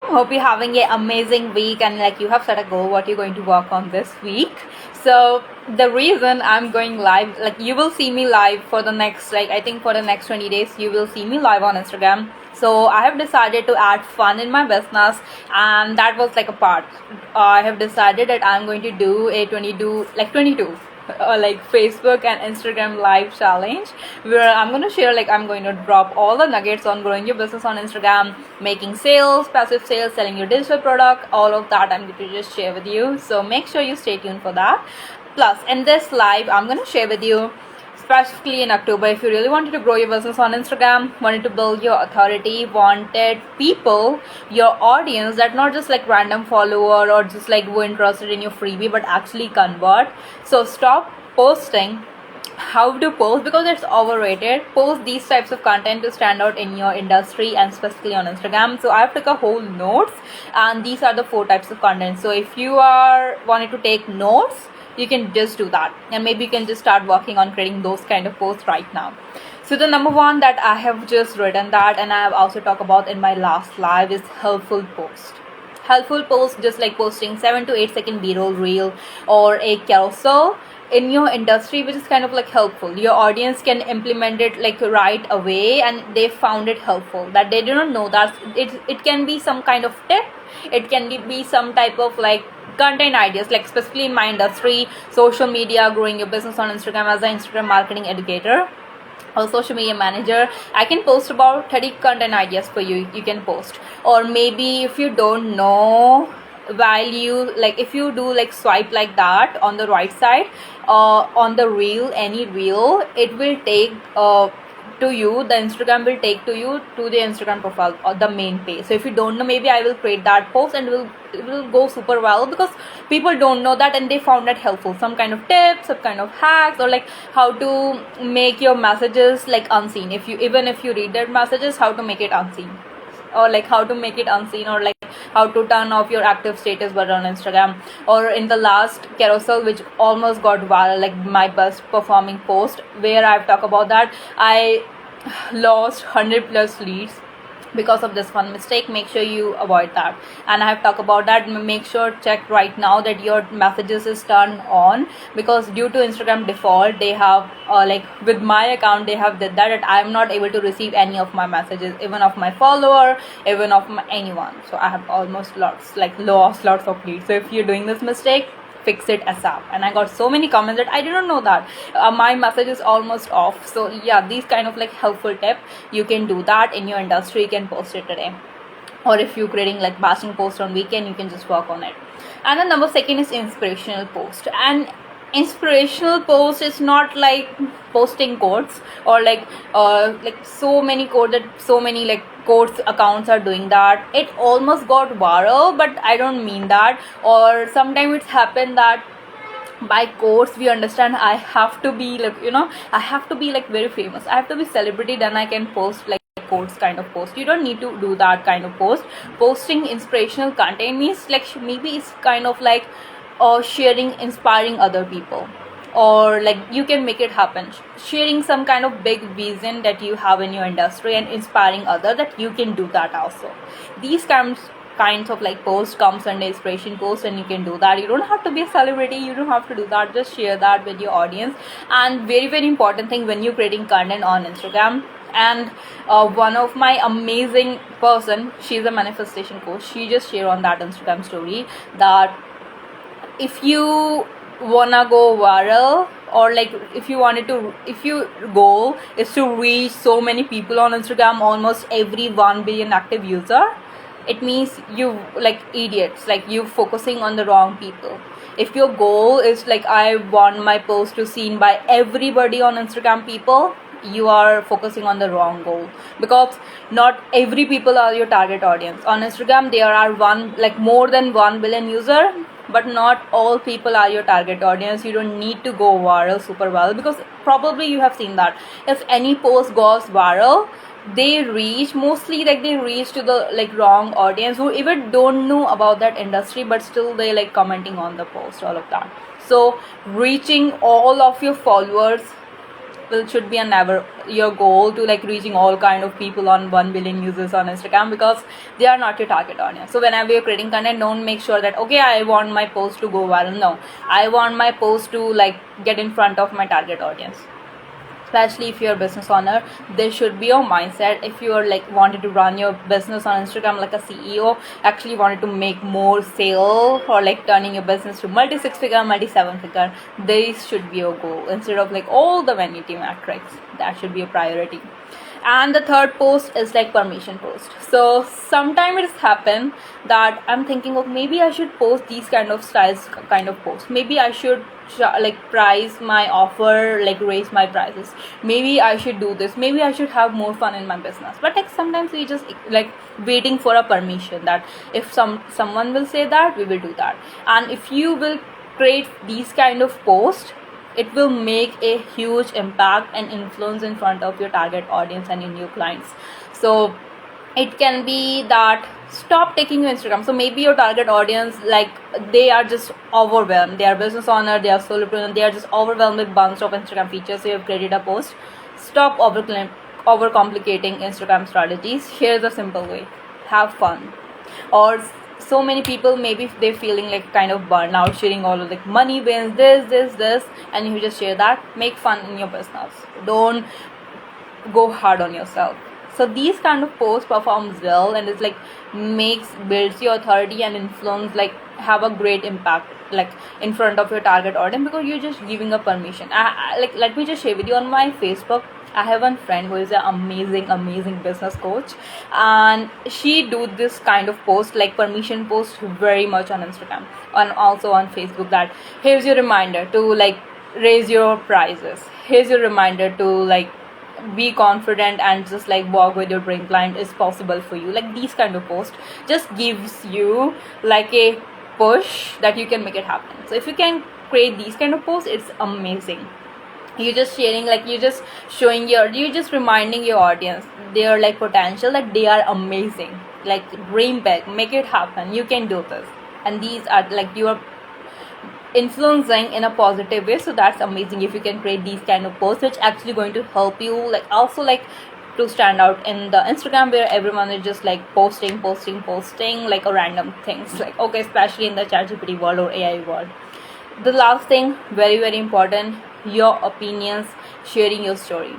Hope you're having an amazing week and like you have set a goal what you're going to work on this week. So the reason I'm going live, like you will see me live for the next, like I think for the next 20 days, you will see me live on Instagram. So I have decided to add fun in my business, and that was like a part. I have decided that I'm going to do a 22 like Facebook and Instagram live challenge, where I'm going to share, like I'm going to drop all the nuggets on growing your business on Instagram, making sales, passive sales, selling your digital product, all of that I'm going to just share with you. So make sure you stay tuned for that. Plus in this live I'm going to share with you, specifically in October, if you really wanted to grow your business on Instagram, wanted to build your authority, wanted people, your audience that not just like random follower or just like who interested in your freebie but actually convert. So stop posting how to post because it's overrated. Post these types of content to stand out in your industry and specifically on Instagram. So I've took a whole notes, and these are the 4 types of content. So if you are wanting to take notes, you can just do that, and maybe you can just start working on creating those kind of posts right now. So the number one that I have just written that, and I have also talked about in my last live, is helpful post. Helpful post, just like posting 7 to 8 second b-roll reel or a carousel in your industry, which is kind of like helpful. Your audience can implement it like right away, and they found it helpful, that they do not know that it can be some kind of tip, it can be some type of like content ideas, like specifically in my industry, social media, growing your business on Instagram. As an Instagram marketing educator or social media manager, I can post about 30 content ideas for you. You can post, or maybe if you don't know, while you like, if you do like swipe like that on the right side on the reel, any reel, it will take to you, the Instagram will take to you to the Instagram profile or the main page. So if you don't know, maybe I will create that post and it will go super well, because people don't know that and they found that helpful, some kind of tips, some kind of hacks, or like how to make your messages like unseen. If you, even if you read their messages, how to make it unseen, or like how to make it unseen, or like how to turn off your active status button on Instagram. Or in the last carousel, which almost got viral, like my best performing post, where I've talked about that I lost 100 plus leads because of this one mistake. Make sure you avoid that, and I have talked about that. Make sure check right now that your messages is turned on, because due to Instagram default, they have like with my account, they have did that I am not able to receive any of my messages, even of my follower, even of anyone. So I have almost lost lots of leads. So if you're doing this mistake, fix it ASAP. And I got so many comments that I didn't know that my message is almost off. So yeah, these kind of like helpful tip, you can do that in your industry. You can post it today, or if you're creating like batching post on weekend, you can just work on it. And the number second is inspirational post. And inspirational post is not like posting quotes or like so many quotes that so many like quotes accounts are doing that. It almost got viral, but I don't mean that. Or sometimes it's happened that by quotes we understand I have to be like, I have to be like very famous, I have to be celebrity, then I can post like quotes kind of post. You don't need to do that kind of post. Posting inspirational content means like maybe it's kind of like sharing, inspiring other people, or like you can make it happen, sharing some kind of big vision that you have in your industry and inspiring other, that you can do that also. These kinds of like post comes under inspiration post, and you can do that. You don't have to be a celebrity, you don't have to do that, just share that with your audience. And very very important thing when you're creating content on Instagram, and one of my amazing person, she's a manifestation coach, she just shared on that Instagram story that if you wanna go viral, or like if your goal is to reach so many people on Instagram, almost every 1 billion active user, it means you like idiots, like you focusing on the wrong people. If your goal is like I want my post to seen by everybody on Instagram people, you are focusing on the wrong goal, because not every people are your target audience on Instagram. There are more than 1 billion user, but not all people are your target audience. You don't need to go viral super well, because probably you have seen that if any post goes viral, they reach to the like wrong audience who even don't know about that industry, but still they like commenting on the post, all of that. So reaching all of your followers should be a never your goal to like reaching all kind of people on 1 billion users on Instagram, because they are not your target audience. So whenever you're creating content, don't make sure that okay, I want my post to go viral. No, I want my post to like get in front of my target audience. Especially if you're a business owner, this should be your mindset. If you're like wanted to run your business on Instagram like a CEO, actually wanted to make more sale, or like turning your business to multi 6-figure, multi 7-figure, this should be your goal instead of like all the vanity metrics. That should be a priority. And the third post is like permission post. So sometimes it's happened that I'm thinking of maybe I should post these kind of styles kind of posts. Maybe I should like price my offer, like raise my prices. Maybe I should do this. Maybe I should have more fun in my business. But like sometimes we just like waiting for a permission that if someone will say that, we will do that. And if you will create these kind of posts, it will make a huge impact and influence in front of your target audience and in your clients. So it can be that stop taking your Instagram. So maybe your target audience, like they are just overwhelmed. They are business owner, they are solopreneur, they are just overwhelmed with bunch of Instagram features. So you have created a post. Stop overcomplicating Instagram strategies. Here's a simple way. Have fun. Or so many people, maybe they're feeling like kind of burnout, sharing all of like money wins, this, and you just share that. Make fun in your business. Don't go hard on yourself. So these kind of posts performs well, and it's like builds your authority and influence, like have a great impact like in front of your target audience, because you're just giving a permission. Like let me just share with you on my Facebook. I have one friend who is an amazing business coach, and she do this kind of post, like permission post, very much on Instagram and also on Facebook, that here's your reminder to like raise your prices. Here's your reminder to like be confident and just like walk with your dream client is possible for you. Like these kind of posts just gives you like a push that you can make it happen. So if you can create these kind of posts, it's amazing. You're just sharing, like you're just showing you're just reminding your audience their like potential, that they are amazing, like dream big, make it happen, you can do this. And these are like you are influencing in a positive way. So that's amazing if you can create these kind of posts, which actually going to help you like also like to stand out in the Instagram, where everyone is just like posting like a random things, like okay, especially in the ChatGPT world or AI world. The last thing, very important, your opinions, sharing your story.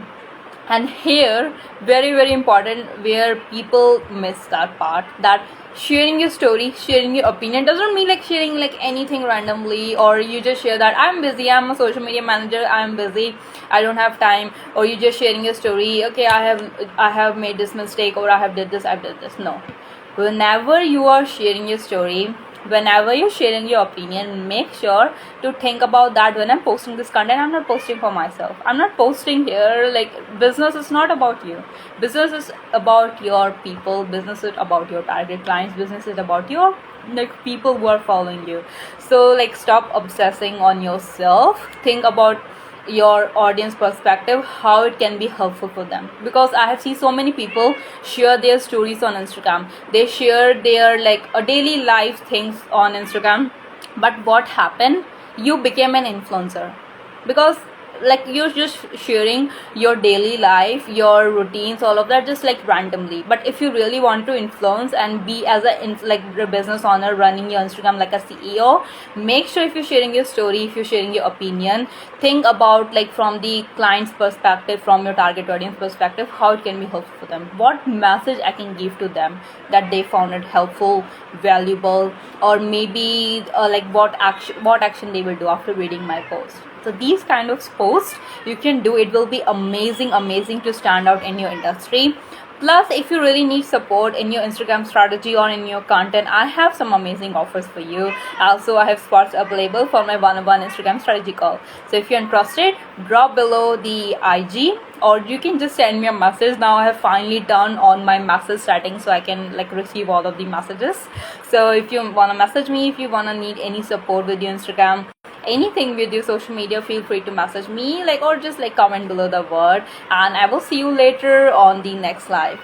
And here very important, where people miss that part, that sharing your story, sharing your opinion doesn't mean like sharing like anything randomly, or you just share that I'm busy, I'm a social media manager, I'm busy, I don't have time, or you just sharing your story, okay, I have made this mistake, or I did this. No, whenever you are sharing your story, whenever you're sharing your opinion, make sure to think about that. When I'm posting this content, I'm not posting for myself. I'm not posting here like business is not about you. Business is about your people. Business is about your target clients. Business is about your like people who are following you. So like stop obsessing on yourself. Think about your audience perspective, how it can be helpful for them. Because I have seen so many people share their stories on Instagram, they share their like a daily life things on Instagram, but what happened, you became an influencer, because like you're just sharing your daily life, your routines, all of that just like randomly. But if you really want to influence and be as a business owner running your Instagram like a CEO, make sure if you're sharing your story, if you're sharing your opinion, think about like from the client's perspective, from your target audience perspective, how it can be helpful for them, what message I can give to them that they found it helpful, valuable, or maybe like what action they will do after reading my post. So these kind of posts you can do, it will be amazing to stand out in your industry. Plus, if you really need support in your Instagram strategy or in your content, I have some amazing offers for you. Also, I have spots available for my one-on-one Instagram strategy call. So if you're interested, drop below the IG, or you can just send me a message. Now I have finally turned on my message setting so I can like receive all of the messages. So if you want to message me, if you want to need any support with your Instagram, anything with your social media, feel free to message me, like, or just like comment below the word, and I will see you later on the next live.